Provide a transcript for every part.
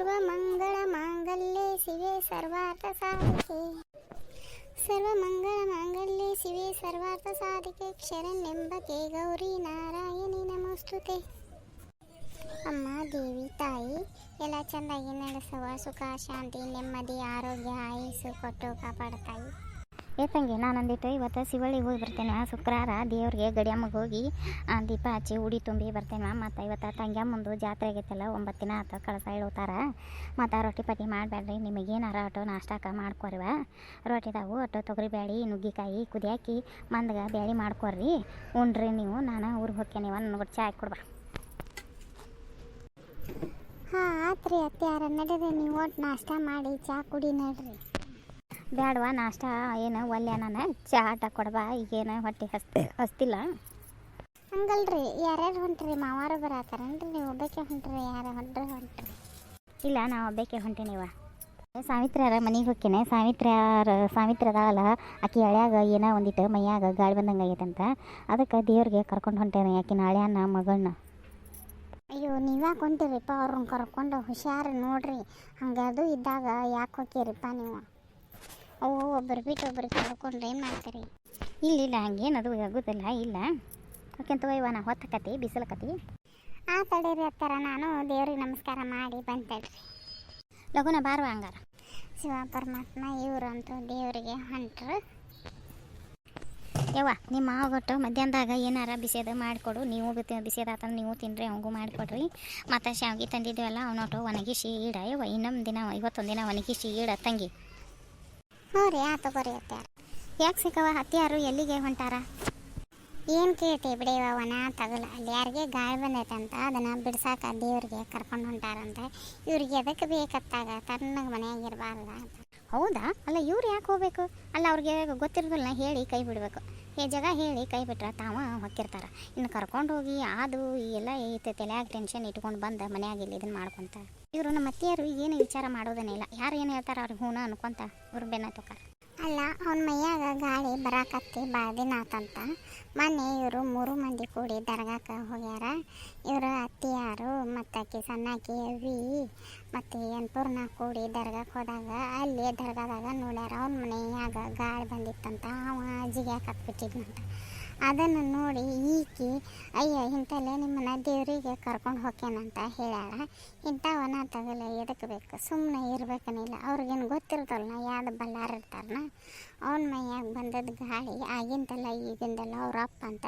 ಸರ್ವಮಂಗಳ ಮಾಂಗಲ್ಯೆ ಶಿವೆ ಸರ್ವಾರ್ಥ ಸಾಧಿಕೆ ಸರ್ವಮಂಗಳ ಮಾಂಗಲ್ಯೆ ಶಿವೆ ಸರ್ವಾರ್ಥ ಸಾಧಿಕೆ ಶರಣ್ಯಂಬಕೆ ಗೌರಿ ನಾರಾಯಣಿ ನಮಸ್ತುತೆ. ಅಮ್ಮ ದೇವಿ ತಾಯಿ ಎಲ್ಲ ಚೆಂದಾಗಿ ನಡೆಸುವ ಸುಖ ಶಾಂತಿ ನೆಮ್ಮದಿ ಆರೋಗ್ಯ ಆಯುಸ್ಸು ಕೊಟ್ಟು ಕಾಪಾಡ್ತಾಯಿ. ತಂಗಿ ನಾನಂದಿಟ್ಟು ಇವತ್ತು ಶಿವಳ್ಳಿಗೆ ಹೋಗಿ ಬರ್ತೇನೆ. ಶುಕ್ರವಾರ ದೇವ್ರಿಗೆ ಗಡಿಯಮ್ಮಗೆ ಹೋಗಿ ದೀಪ ಹಚ್ಚಿ ಉಡಿ ತುಂಬಿ ಬರ್ತೇನೆ. ಮತ್ತು ಇವತ್ತು ತಂಗ್ಯಮ್ಮಂದು ಜಾತ್ರೆ ಆಗೈತಲ್ಲ 9 ದಿನ ಆತ ಕಳಸ ಇಳ್ತಾರ. ಮತ್ತು ರೊಟ್ಟಿ ಪಟ್ಟಿ ಮಾಡಬೇಡ್ರಿ, ನಿಮಗೇನಾರ ಅಟೋ ನಾಷ್ಟಾಕ ಮಾಡ್ಕೊರಿವ. ರೊಟ್ಟಿದಾವು ಅಟೋ ತೊಗರಿಬೇಳೆ ನುಗ್ಗಿಕಾಯಿ ಕುದಿಯಾಕಿ ಮಂದಗೆ ಬೇಳೆ ಮಾಡ್ಕೊರ್ರಿ, ಉಣ್ರಿ ನೀವು. ನಾನು ಊರಿಗೆ ಹೋಗ್ತೇನೆ, ನನಗೆ ಚಾ ಹಾಕಿ ಕೊಡ್ಬಾ. ಹಾಂ ಆತ್ರಿ ಅತ್ಯಾರ ನಡೆದ ನೀವು ಒಟ್ಟು ನಾಷ್ಟ ಮಾಡಿ ಚಾ ಕುಡಿ ನಡ್ರಿ. ಬ್ಯಾಡವಾ ನಾಷ್ಟ ಏನು ಒಲ್ಲೆ ನಾನು ಚಾ ಆಟ ಕೊಡ್ಬಾ, ಈಗೇನು ಹೊಟ್ಟೆ ಹಸ್ತಿಲ್ಲ. ಹಂಗಲ್ರಿ ಯಾರ್ಯಾರು ಹೊಂಟ್ರಿ? ಮಾವಾರು ಬರತ್ತಾರನ್ರಿ? ನೀವು ಒಬ್ಬಕ್ಕೆ ಹೊಂಟ್ರಿ? ಯಾರು ಹೊಂಟ್ರಿ? ಇಲ್ಲ ನಾವು ಒಬ್ಬಕ್ಕೆ ಹೊಂಟೀನಿವ. ಸಾವಿತ್ರ್ಯಾರ ಮನೆಗೆ ಹೋಗ್ತೇನೆ. ಸಾವಿತ್ರಿ ಅದಾಳಲ್ಲ ಆಕೆ ಹಳ್ಯಾಗ ಏನೋ ಒಂದಿಟ್ಟು ಮೈಯಾಗ ಗಾಳಿ ಬಂದಂಗೆ ಆಗೈತಂತ, ಅದಕ್ಕೆ ದೇವ್ರಿಗೆ ಕರ್ಕೊಂಡು ಹೊಂಟೇನೆ ಆಕೆ ನಾಳ್ಯಾನ ಮಗಳನ್ನ. ಅಯ್ಯೋ ನೀವ್ಯಾಕೆ ಹೊಂಟಿರಿಪ್ಪ? ಅವ್ರನ್ನ ಕರ್ಕೊಂಡು ಹುಷಾರು ನೋಡ್ರಿ. ಹಂಗದು ಇದ್ದಾಗ ಯಾಕೆ ಹೋಗ್ತೀರಿಪ್ಪ ನೀವು? ಅವು ಒಬ್ಬರು ಬಿಟ್ಟು ಒಬ್ರಿಗೆ ಕರ್ಕೊಂಡ್ರೆ ಏನು ಮಾಡ್ತೀರಿ? ಇಲ್ಲ ಹಂಗೇನು ಅದು ಆಗೋದಿಲ್ಲ. ಇಲ್ಲ ಓಕೆಂತ ಇವ ನಾ ಹೊತ್ತಕತಿ ಬಿಸಿಲಕತಿ. ಆ ತಡೀರಿ ಹತ್ತಾರ, ನಾನು ದೇವ್ರಿಗೆ ನಮಸ್ಕಾರ ಮಾಡಿ ಬಂತೇಳ್ರಿ. ಲಗುನ ಬಾರುವ ಹಂಗಾರ. ಶಿವ ಪರಮಾತ್ಮ ಇವ್ರಂತೂ ದೇವರಿಗೆ ಹೊಂಟ್ರು. ಯವ್ವ ನಿಮ್ಮ ಮಾವಗೊಟ್ಟು ಮಧ್ಯಾಹ್ನದಾಗ ಏನಾರ ಬಿಸಿದು ಮಾಡಿಕೊಡು. ನೀವು ಬಿಸಿದಾತಂದ್ರೆ ನೀವು ತಿನ್ನಿರಿ, ಅವಂಗೂ ಮಾಡಿಕೊಡ್ರಿ. ಮತ್ತು ಶಾವಿಗೆ ತಂದಿದ್ದೀವಲ್ಲ ಅವನೊಟ್ಟು ಒಣಗಿಸಿ ಇಡ. ಯವ್ವ ಇನ್ನೊಂದು ದಿನ ಇವತ್ತೊಂದು ದಿನ ಒಣಗಿಸಿ ಇಡ ತಂಗಿ. ಹ್ಞೂ ರೀ ಆತು ಬರ್ರಿ ಅತ್ಯಾರ. ಯಾಕೆ ಸಿಕ್ಕವ ಹತ್ತಿಯಾರು ಎಲ್ಲಿಗೆ ಹೊಂಟಾರ? ಏನು ಕೇಳ್ತಿ ಬಿಡಿವ ಒಣ ತಗಲ. ಅಲ್ಲಿ ಯಾರಿಗೆ ಗಾಳಿ ಬಂದೈತಂತ ಅದನ್ನು ಬಿಡ್ಸಾಕ ದೇವ್ರಿಗೆ ಕರ್ಕೊಂಡು ಹೊಂಟಾರಂತ. ಇವ್ರಿಗೆ ಎದಕ್ಕೆ ಬೇಕತ್ತಾಗ ತಣ್ಣಗೆ ಮನೆಯಾಗಿರಬಾರ್ದ ಅಂತ. ಹೌದಾ? ಅಲ್ಲ ಇವ್ರು ಯಾಕೆ ಹೋಗ್ಬೇಕು? ಅಲ್ಲ ಅವ್ರಿಗೆ ಗೊತ್ತಿರೋದಿಲ್ಲ, ಹೇಳಿ ಕೈ ಬಿಡಬೇಕು. ಜಾಗ ಹೇಳಿ ಕೈ ಬಿಟ್ರೆ ತಾವ ಹೊಕ್ಕಿರ್ತಾರೆ. ಇನ್ನು ಕರ್ಕೊಂಡು ಹೋಗಿ ಅದು ಎಲ್ಲ ಐತೆ ತಲೆಯಾಗ ಟೆನ್ಷನ್ ಇಟ್ಕೊಂಡು ಬಂದು ಮನೆಯಾಗಿಲ್ಲ ಇದನ್ನು ಮಾಡ್ಕೊತ. ಇವರು ನಮ್ಮ ಅತ್ತೆಯರು ಏನು ವಿಚಾರ ಮಾಡೋದನ್ನೇ ಇಲ್ಲ. ಯಾರು ಏನು ಹೇಳ್ತಾರೆ ಅವ್ರಿಗೆ ಹೂನ ಅನ್ಕೊಂತ ಇವ್ರು ಬೆನ್ನ ತೊಕಾರ. ಅಲ್ಲ ಅವನ ಮೈಯಾಗ ಗಾಳಿ ಬರಾಕತ್ತಿ ಭಾಳ ದಿನ ಆತಂತ. ಮೊನ್ನೆ ಇವರು 3 ಮಂದಿ ಕೂಡಿ ದರ್ಗಾಕ್ಕೆ ಹೋಗ್ಯಾರ. ಇವರು ಅತ್ತಿಯಾರು ಮತ್ತು ಆಕಿ ಸಣ್ಣಾಕಿ ಅವಿ ಮತ್ತು ಎನ್ಪೂರ್ನ ಕೂಡಿ ದರ್ಗಾಕ್ಕೆ ಹೋದಾಗ ಅಲ್ಲಿ ದರ್ಗಾದಾಗ ನೋಡ್ಯಾರ ಅವನ ಮನೆಯಾಗ ಗಾಳಿ ಬಂದಿತ್ತಂತ. ಅವ ಜಿಗ್ಯಾಕೆ ಹಾಕ್ಬಿಟ್ಟಿದ್ನಂತ. ಅದನ್ನು ನೋಡಿ ಈಕಿ ಅಯ್ಯ ಇಂಥಲ್ಲೇ ನಿಮ್ಮನ್ನ ದೇವರಿಗೆ ಕರ್ಕೊಂಡು ಹೋಗ್ಯಾನಂತ ಹೇಳ್ಯಾಳ. ಇಂಥವನ ತಗಲ ಎದಕ್ಕೆ ಬೇಕು? ಸುಮ್ಮನೆ ಇರ್ಬೇಕನಿಲ್ಲ. ಅವ್ರಿಗೇನು ಗೊತ್ತಿರ್ತಲ್ಲ ಯಾವ್ದು ಬಲ್ಲಾರ ಇರ್ತಾರನ. ಅವನ ಮೈಯಾಗ ಬಂದದ್ದು ಗಾಳಿ ಆಗಿಂದಲ್ಲ ಈಗಿಂದಲ್ಲ ಅವ್ರ ಅಪ್ಪ ಅಂತ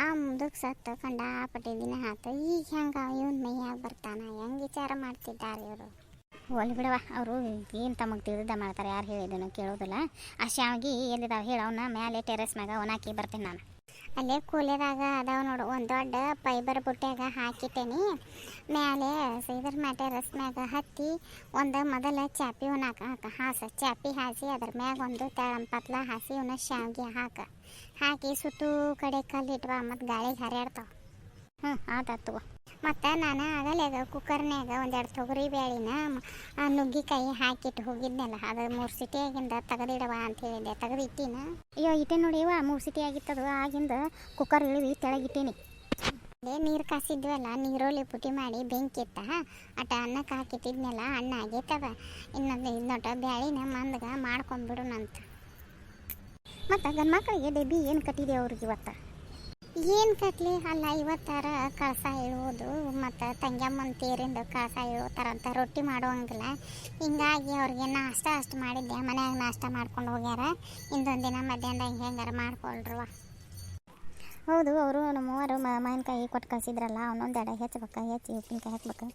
ಆ ಮುಂದಕ್ಕೆ ಸತ್ತು ಕಂಡಾಪಟ್ಟಿ ದಿನ ಆಯ್ತು. ಈಗ ಹೆಂಗೆ ಇವನ ಮೈಯಾಗ ಬರ್ತಾನೆ? ಹೆಂಗೆ ವಿಚಾರ ಮಾಡ್ತಿದ್ದಾರೆ ಇವರು? ಒಲ್ಲಿ ಬಿಡವ, ಅವರು ಏನು ತಮಗೆ ತಿಳಿದ ಮಾಡ್ತಾರೆ, ಯಾರು ಹೇಳಿದನು ಕೇಳೋದಿಲ್ಲ. ಆ ಶಾವಿಗೆ ಎಲ್ಲಿದಾವೆ ಹೇಳವನ್ನ ಮೇಲೆ ಟೆರೆಸ್ ಮ್ಯಾಗ ಒಣಾಕಿ ಬರ್ತೀನಿ ನಾನು. ಅಲ್ಲೇ ಕೂಲೆದಾಗ ಅದಾವ ನೋಡು, ಒಂದು ದೊಡ್ಡ ಫೈಬರ್ ಬುಟ್ಟ್ಯಾಗ ಹಾಕಿಟ್ಟೇನಿ. ಮೇಲೆ ಇದ್ರ ಟೆರೆಸ್ ಮ್ಯಾಗ ಹತ್ತಿ ಒಂದು ಮೊದಲ ಚಾಪಿ ಚಾಪಿ ಹಾಸಿ ಅದ್ರ ಮ್ಯಾಗ ಒಂದು ಪತ್ಲ ಹಾಸಿ ಇವನ್ನ ಶಾವಿಗೆ ಹಾಕಿ ಸುತ್ತೂ ಕಡೆ ಕಲ್ಲಿಟ್ವ ಮತ್ತು ಗಾಳಿಗೆ ಹರಿಯಾಡ್ತಾವ. ಆತಾತು. ಮತ್ತು ನಾನು ಆಗಲ್ಯಾಗ ಕುಕ್ಕರ್ನ್ಯಾಗ 1-2 ತೊಗರಿ ಬೇಳಿನ ನುಗ್ಗಿಕಾಯಿ ಹಾಕಿಟ್ಟು ಹೋಗಿದ್ನಲ್ಲ, ಅದು 3 ಸಿಟಿಯಾಗಿಂದ ತೆಗೆದಿಡವ ಅಂತ ಹೇಳಿದ್ದೆ. ತೆಗೆದಿಟ್ಟಿನ. ಅಯ್ಯೋ ಇಟ್ಟೆ ನೋಡಿ ಇವ 3 ಸಿಟಿ ಆಗಿತ್ತದು. ಆಗಿಂದ ಕುಕ್ಕರ್ ಇಳಿವಿ ತೆಳಗಿಟ್ಟೀನಿ. ಅದೇ ನೀರು ಕಾಸಿದ್ವಲ್ಲ, ನೀರೋಲಿ ಪುಟಿ ಮಾಡಿ ಬೆಂಕಿ ಇತ್ತ ಅಟ ಅನ್ನಕ್ಕೆ ಹಾಕಿಟ್ಟಿದ್ನಲ್ಲ, ಅನ್ನ ಆಗೈತವ. ಇನ್ನೊಟ್ಟು ಬ್ಯಾಳಿನ ಮಂದಗ ಮಾಡ್ಕೊಂಬಿಡುನಂತ. ಮತ್ತು ಗಂಡು ಮಕ್ಕಳಿಗೆ ಡೆಬ್ಬಿ ಏನು ಕಟ್ಟಿದೆ ಅವ್ರಿಗೆ ಇವತ್ತು? ಏನು ಕಟ್ಲಿ? ಅಲ್ಲ ಇವತ್ತಾರ ಕಳಸ ಇಳುವುದು ಮತ್ತು ತಂಗ್ಯಮ್ಮನ ತೇರಿಂದ ಕಳಸ ಇಳುತ್ತಾರಂತ. ರೊಟ್ಟಿ ಮಾಡುವಂಗಿಲ್ಲ. ಹಿಂಗಾಗಿ ಅವ್ರಿಗೆ ನಾಷ್ಟ ಅಷ್ಟು ಮಾಡಿದ್ದೆ. ಮನ್ಯಾಗ ನಾಷ್ಟ ಮಾಡ್ಕೊಂಡು ಹೋಗ್ಯಾರ. ಇನ್ನೊಂದು ದಿನ ಮಧ್ಯಾಹ್ನದಾಗ ಹೆಂಗಾರ ಮಾಡ್ಕೊಳ್ರವ. ಹೌದು, ಅವರು ನಮ್ಮವರು ಮಾವಿನಕಾಯಿ ಕೊಟ್ಟು ಕಳಿಸಿದ್ರಲ್ಲ, ಅವನೊಂದು 2 ಹೆಚ್ಚಿ ಉಪ್ಪಿನಕಾಯಿ ಹಾಕ್ಬೇಕು.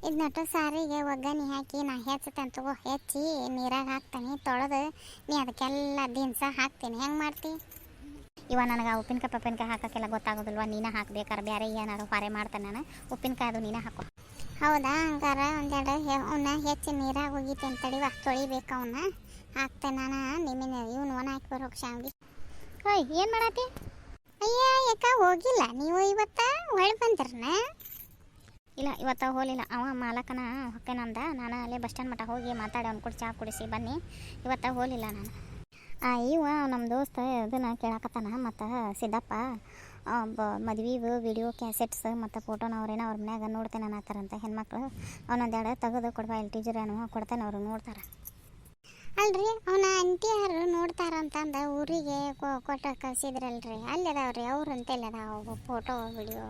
ಇದನ್ನಟ್ಟು ಸಾರಿಗೆ ಒಗ್ಗರಣೆ ಹಾಕಿ ನಾ ಹೆಚ್ಚತಂತ ತಗೋ. ಹೆಚ್ಚಿ ನೀರಾಗ ಹಾಕ್ತೀನಿ, ತೊಳೆದು ನೀ ಅದಕ್ಕೆಲ್ಲ ದಿನಸ ಹಾಕ್ತೀನಿ. ಹೆಂಗೆ ಮಾಡ್ತಿ? ಇವ ನನಗೆ ಉಪ್ಪಿನಕಾಯಿ ಹಾಕೋಕ್ಕೆಲ್ಲ ಗೊತ್ತಾಗೋದಿಲ್ವ? ನೀನೇ ಹಾಕ್ಬೇಕಾರೆ ಬೇರೆ ಏನಾರು ಹೊರೆ ಮಾಡ್ತಾನೆ ನಾನು. ಉಪ್ಪಿನಕಾಯಿ ಅದು ನೀನೇ ಹಾಕೋ. ಹೌದಾ? ಹಂಗಾರ 1-2 ಅವನ್ನ ಹೆಚ್ಚು ನೀರಾಗ ಹೋಗಿತ್ತೇನೆ ತಡಿವ. ತೊಳಿಬೇಕು ಅವನ್ನ. ಹಾಕ್ತೇನೆ ನಾನು. ಇವನು ಒಣ ಹಾಕಿ ಬರೋಕೆ ಶಾವಿಗೆ. ಓಯ್ ಏನು ಮಾಡತ್ತಿ? ಅಯ್ಯ ಯಾಕ ಹೋಗಿಲ್ಲ ನೀವು ಇವತ್ತ? ಹೊಳ್ ಬಂದ್ರನ? ಇಲ್ಲ ಇವತ್ತು ಹೋಗಲಿಲ್ಲ. ಅವ ಮಾಲಕನ ಹೊಕ್ಕೇನಂದ. ನಾನು ಅಲ್ಲೇ ಬಸ್ ಸ್ಟ್ಯಾಂಡ್ ಮಟ್ಟ ಹೋಗಿ ಮಾತಾಡಿ ಅವ್ನು ಕೂಡ ಚಾ ಕುಡಿಸಿ ಬನ್ನಿ. ಇವತ್ತು ಹೋಗಲಿಲ್ಲ ನಾನು. ಇವ ನಮ್ಮ ದೋಸ್ತ ಇದನ್ನು ಕೇಳಕತ್ತಾನ. ಮತ್ತು ಸಿದ್ದಪ್ಪ ಮದ್ವೆದು ವಿಡಿಯೋ ಕ್ಯಾಸೆಟ್ಸ್ ಮತ್ತು ಫೋಟೋನ ಅವ್ರೇನೋ ಅವ್ರ ಮನ್ಯಾಗ ನೋಡ್ತೇನೆ ಅನ್ನತ್ತಾರಂತ ಹೆಣ್ಮಕ್ಳು. ಅವನೊಂದೆರಡು ತೆಗೆದು ಕೊಡ್ಬಾ ಇಲ್ಲಿ ಟೀಚರೇನು ಕೊಡ್ತೇನೆ ಅವರು ನೋಡ್ತಾರೆ. ಅಲ್ರಿ ಅವನ ಅಂಟಿಯಾರು ನೋಡ್ತಾರಂತಂದ ಊರಿಗೆ ಕೊಟ್ಟು ಕಳ್ಸಿದ್ರಲ್ರಿ ಅಲ್ಲಿ ಅದಾವ್ರಿ ಅವ್ರು ಅಂತೆಲ್ಲದಾವ ಫೋಟೋ ವಿಡಿಯೋ.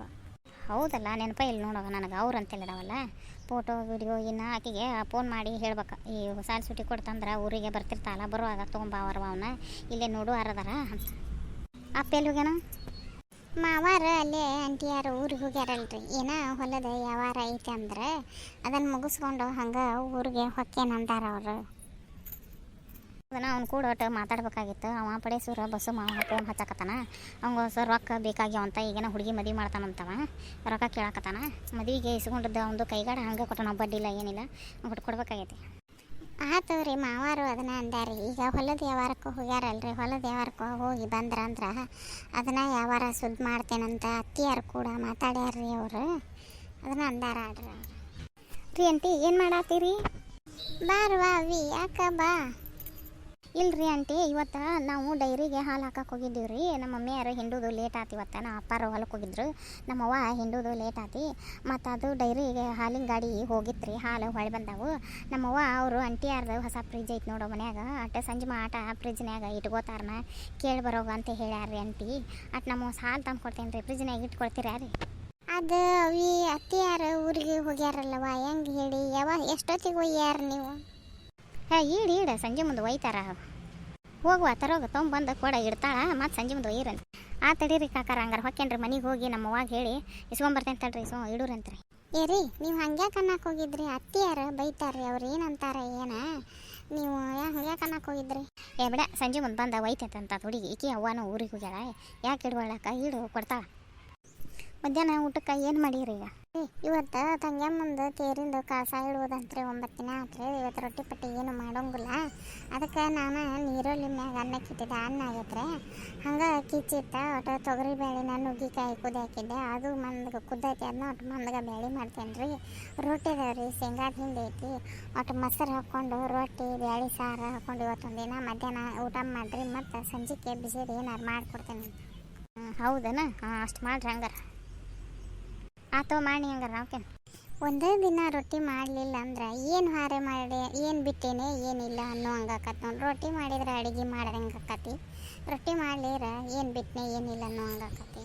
ಹೌದಲ್ಲ ನೆನಪ ಇಲ್ಲಿ ನೋಡೋವ ನನಗೆ ಅವ್ರು ಅಂತೇಳಿದಾವಲ್ಲ ಫೋಟೋ ವಿಡಿಯೋ. ಇನ್ನು ಆಕೆಗೆ ಫೋನ್ ಮಾಡಿ ಹೇಳ್ಬೇಕು, ಈ ಸಾಲ ಸುಟ್ಟಿ ಕೊಡ್ತಂದ್ರೆ ಊರಿಗೆ ಬರ್ತಿರ್ತಾಳ ಬರುವಾಗ ತೊಗೊಂಬಾವರ್ವ ಅವನ್ನ ಇಲ್ಲೇ ನೋಡು ಅರದಾರ ಅಂತ. ಅಪ್ಪ ಎಲ್ಲಿ ಹೋಗ್ಯಾನ? ಮಾವಾರ ಅಲ್ಲೇ ಅಂಟಿಯಾರು ಊರಿಗೆ ಹೋಗ್ಯಾರಲ್ರಿ. ಏನೋ ಹೊಲದ ವ್ಯವಹಾರ ಐತೆ ಅಂದ್ರೆ ಅದನ್ನು ಮುಗಿಸ್ಕೊಂಡು ಹಂಗೆ ಊರಿಗೆ ಹೊಕ್ಕೇನಂದಾರ ಅವರು. ಅದನ್ನು ಅವ್ನು ಕೂಡ ಒಟ್ಟು ಮಾತಾಡ್ಬೇಕಾಗಿತ್ತು. ಅವ ಪಡೇಸೂರ ಬಸ್ಸು ಮಾವ ಫೋನ್ ಹಚ್ಚಕತ್ತಾನ. ಅವಂಗ ಸರ್ ರೊಕ್ಕ ಬೇಕಾಗ್ಯಾವಂತ. ಈಗೇನ ಹುಡುಗಿ ಮದುವೆ ಮಾಡ್ತಾನಂತವ, ರೊಕ್ಕ ಕೇಳಕತ್ತಾನ. ಮದುವೆಗೆ ಇಸ್ಕೊಂಡಿದ್ದ ಒಂದು ಕೈಗಾಡ ಹಂಗೆ ಕೊಟ್ಟು ನಾವು ಬಡ್ಡಿ ಇಲ್ಲ ಏನಿಲ್ಲ ಕೊಟ್ಟು ಕೊಡ್ಬೇಕಾಗೈತಿ. ಆತು ರೀ ಮಾವಾರು ಅದನ್ನ ಅಂದಾರಿ. ಈಗ ಹೊಲದ ವ್ಯವಹಾರಕ್ಕೆ ಹೋಗ್ಯಾರಲ್ರಿ, ಹೊಲದ ವ್ಯವಹಾರಕ್ಕೆ ಹೋಗಿ ಬಂದ್ರಂದ್ರೆ ಅದನ್ನು ವ್ಯವಹಾರ ಸುದ್ದಿ ಮಾಡ್ತೇನಂತ ಅತ್ತಿಯಾರು ಕೂಡ ಮಾತಾಡ್ಯಾರ್ರಿ ಅವರು. ಅದನ್ನ ಅಂದಾರ ಆಡ್ರಿ ಅವ್ರು. ರೀ ಆಂಟಿ ಏನು ಮಾಡತ್ತೀರಿ? ಬಾರ್ವಾ ಅವಿ, ಯಾಕ ಬಾ. ಇಲ್ರಿ ಆಂಟಿ, ಇವತ್ತು ನಾವು ಡೈರಿಗೆ ಹಾಲು ಹಾಕಕ್ಕೆ ಹೋಗಿದ್ದೀವಿ ರೀ. ನಮ್ಮ ಮಮ್ಮಿಯಾರು ಹಿಂಡುದು ಲೇಟ್ ಆತಿ. ಇವತ್ತು ನಮ್ಮ ಅಪ್ಪಾರು ಹೊಲಕ್ಕೆ ಹೋಗಿದ್ರು, ನಮ್ಮವ್ವ ಹಿಂಡುದು ಲೇಟ್ ಆತಿ. ಮತ್ತು ಅದು ಡೈರಿಗೆ ಹಾಲಿನ ಗಾಡಿ ಹೋಗಿತ್ತು ರೀ. ಹಾಲು ಹೊಳೆ ಬಂದವು. ನಮ್ಮವ್ವ ಅವರು ಅಂಟಿಯಾರ್ದು ಹೊಸ ಫ್ರಿಜ್ ಐತೆ ನೋಡೋ ಮನ್ಯಾಗ, ಅಟ್ಟ ಸಂಜೆ ಆಟ ಫ್ರಿಜ್ನ್ಯಾಗ ಇಟ್ಕೋತಾರನ ಕೇಳಿ ಬರೋಗ ಅಂತ ಹೇಳ್ಯಾರ್ರಿ ಆಂಟಿ. ಅಟ್ ನಮ್ಮ ಹಾಲು ತಂದು ಕೊಡ್ತೇನೆ ರೀ, ಫ್ರಿಜ್ನಾಗ ಇಟ್ಕೊಡ್ತೀರಾ ರೀ? ಅದು ಅವಿ ಅತ್ತಿಯಾರು ಊರಿಗೆ ಹೋಗ್ಯಾರಲ್ಲವ, ಹೆಂಗೆ ಹೇಳಿ ಎಷ್ಟೊತ್ತಿಗೆ ಹೋಗ್ಯಾರ ನೀವು? ಈಡ ಸಂಜೆ ಮುಂದೆ ಒಯ್ತಾರ. ಹೋಗುವ ತರೋಗ ತೊಗೊಂಬಂದು ಕೊಡ ಇಡ್ತಾಳ, ಮತ್ತು ಸಂಜೆ ಮುಂದೆ ಒಯ್ಯರಂತ. ತಡೀರಿ ಕಾಕಾರ, ಹಂಗಾರೆ ಹೊಕ್ಕೇನ್ರಿ ಮನೆಗೆ ಹೋಗಿ ನಮ್ಮವ್ವಾಗ ಹೇಳಿ ಇಸ್ಕೊಂಬರ್ತೇನೆ ತಡ್ರಿ, ಇಡೂರಂತ್ರಿ. ಏರಿ ನೀವು ಹಂಗ್ಯಾಕೆ ಅನ್ನಕ್ಕೆ ಹೋಗಿದ್ರಿ? ಅತ್ತಿಯಾರು ಬೈತಾರ್ರಿ, ಅವ್ರು ಏನಂತಾರ ಏನ? ನೀವು ಹಂಗ್ಯಾಕೆ ಅನ್ನಕ್ಕೆ ಹೋಗಿದ್ರಿ? ಬಿಡ, ಸಂಜೆ ಮುಂದೆ ಬಂದ ಒಯ್ತೈತಂತ ಹುಡುಗಿ. ಈಕಿ ಅವ್ವನೂ ಊರಿಗೆ ಹೋಗ್ಯಾಳ, ಯಾಕೆ ಇಡುವಳಕ ಇಡು ಕೊಡ್ತಾಳ. ಮಧ್ಯಾಹ್ನ ಊಟಕ್ಕೆ ಏನು ಮಾಡೀರಿ ಈಗ? ಇವತ್ತು ತಂಗ್ಯಮ್ಮಂದು ತೇರಿಂದು ಕಳಸ ಇಡುವುದಂತ್ರಿ. 9 ದಿನ ಆತ್ರಿ. ಇವತ್ತು ರೊಟ್ಟಿ ಪಟ್ಟಿ ಏನು ಮಾಡೋಂಗಿಲ್ಲ. ಅದಕ್ಕೆ ನಾನು ನೀರುಳ್ಳಿ ಮ್ಯಾಗ ಅನ್ನಕ್ಕೆ ಇಟ್ಟಿದ್ದೆ, ಅನ್ನ ಆಗೈತ್ರಿ. ಹಂಗೆ ಕಿಚ್ಚಿಟ್ಟ ಒಟ್ಟು ತೊಗರಿ ಬೇಳೆನ ನುಗ್ಗಿಕಾಯಿ ಕುದಿ ಹಾಕಿದ್ದೆ, ಅದು ಮಂದಗೆ ಕುದ್ದೈತಿ. ಅದನ್ನ ಒಟ್ಟು ಮಂದಗೆ ಬೇಳೆ ಮಾಡ್ತೇನೆ ರೀ. ರೊಟ್ಟಿ ಅದಾವ್ರಿ, ಶೇಂಗಾದ ಹಿಂಡಿ ಐತಿ. ಒಟ್ಟು ಮೊಸರು ಹಾಕ್ಕೊಂಡು ರೊಟ್ಟಿ ಬೇಳೆ ಸಾರು ಹಾಕ್ಕೊಂಡು ಇವತ್ತೊಂದು ದಿನ ಮಧ್ಯಾಹ್ನ ಊಟ ಮಾಡಿರಿ. ಮತ್ತು ಸಂಜೆಗೆ ಬಿಸಿದು ಏನಾರು ಮಾಡಿಕೊಡ್ತೇನೆ. ಹೌದನ? ಅಷ್ಟು ಮಾಡ್ರಿ ಹಂಗಾರ. ಆತೋ ಮಾಡಿ ಹಂಗಾರ. ಓಕೆ, ಒಂದೇ ದಿನ ರೊಟ್ಟಿ ಮಾಡಲಿಲ್ಲ ಅಂದ್ರೆ ಏನು ಹಾರೆ ಮಾಡಿ ಏನು ಬಿಟ್ಟೇನೆ ಏನಿಲ್ಲ ಅನ್ನೋ ಹಂಗಾಕತ್ ನೋಡಿ. ರೊಟ್ಟಿ ಮಾಡಿದ್ರೆ ಅಡುಗೆ ಮಾಡ್ದಂಗೆ ಆಕತಿ, ರೊಟ್ಟಿ ಮಾಡಲಿರ ಏನು ಬಿಟ್ಟನೆ ಏನಿಲ್ಲ ಅನ್ನೋ ಹಂಗಾಕತಿ.